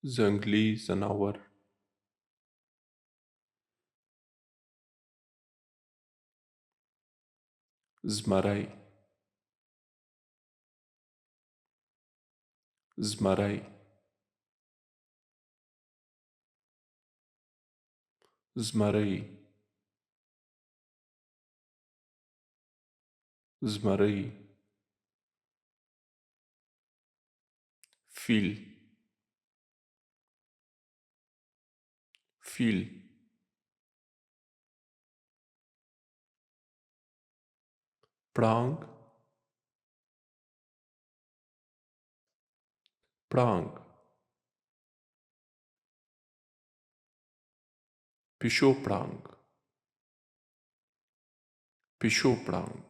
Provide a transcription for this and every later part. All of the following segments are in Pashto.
ځنګلي ځناور. زمری. زمری. زمری. زمری. فیل. فیل. پړانګ. پړانګ. پیشو پړانګ. پیشو پړانګ.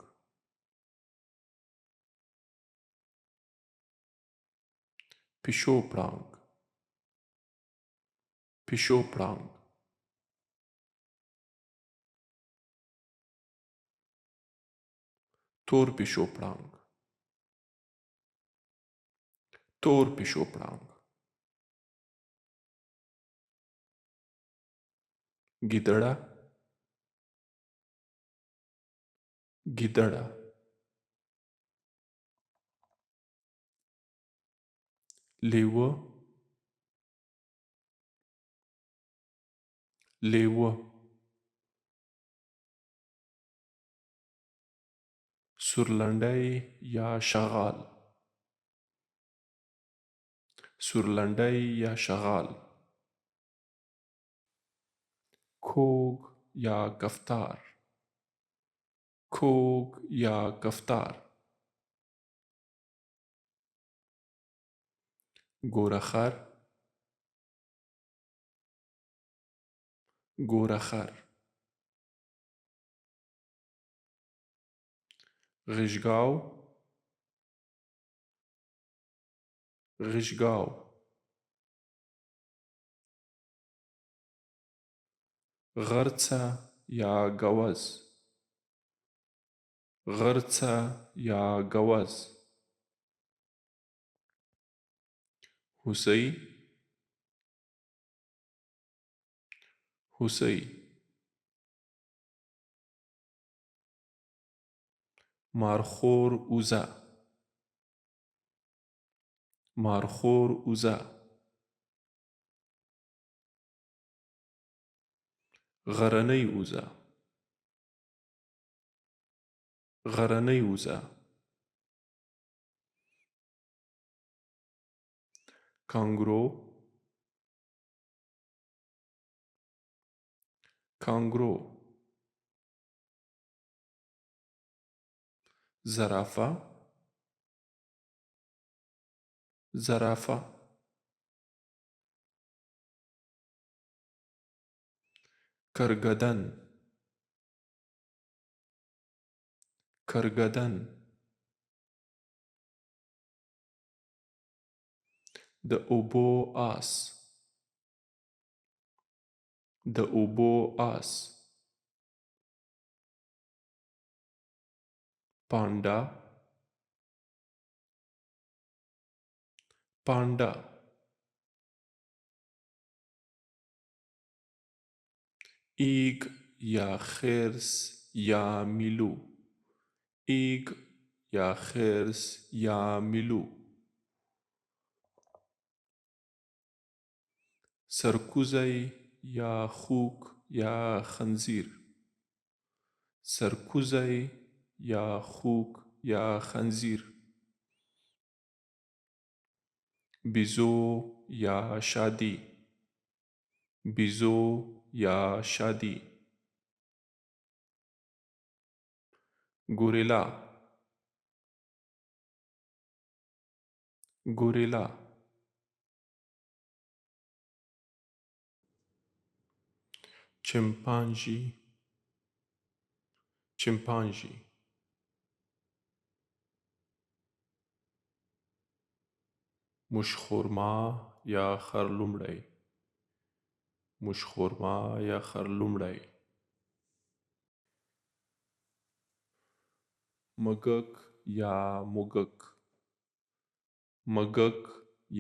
پیشو پړانګ. پیشو پړانګ. تور پیشو پړانګ. تور پیشو پړانګ. ګیدړه. ګیدړه. لیوه. لیوه. سورلنډی یا شغال. سورلنډی یا شغال. کوږ یا کفتار. کوږ یا کفتار. ګورخر. ګورخر. غشګاو. غشګاو. غرڅه یا ګوز. غرڅه یا ګوز. هوسۍ. هوسۍ. مارخور اوزه. مارخور اوزه. غرنۍ اوزه. غرنۍ اوزه. کانګرو. کانګرو. زرافه. زرافه. کرګدن. کرګدن. د اوبو آس. د اوبو آس. پاندا. پاندا. ایگ یا خرس یا میلو. ایگ یا خرس یا میلو. سرکوزی یا خوک یا خنزیر. سرکوزی یا خوک یا خنزیر. بیزو یا شادی. بیزو یا شادی. گوریلا. گوریلا. چمپانزی. چمپانزی. موشخورما یا خرلومړی. موشخورما یا خرلومړی. مږک یا موږک. مږک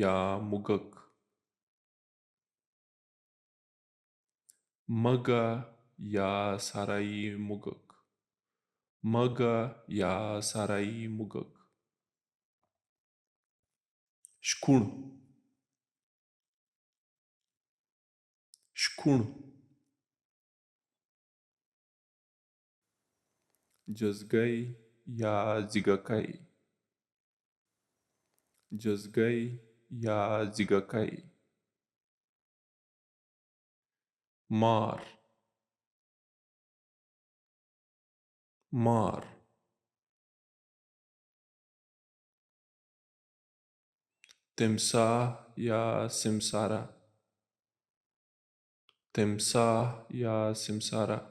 یا موږک. مگه یا سارایی موږک. مگه یا سارایی موږک. شکوڼ. شکوڼ. جزګی یا زیږګی. جزګی یا زیږګی. مار. مار. تمساح یا سمساره. تمساح یا سمساره.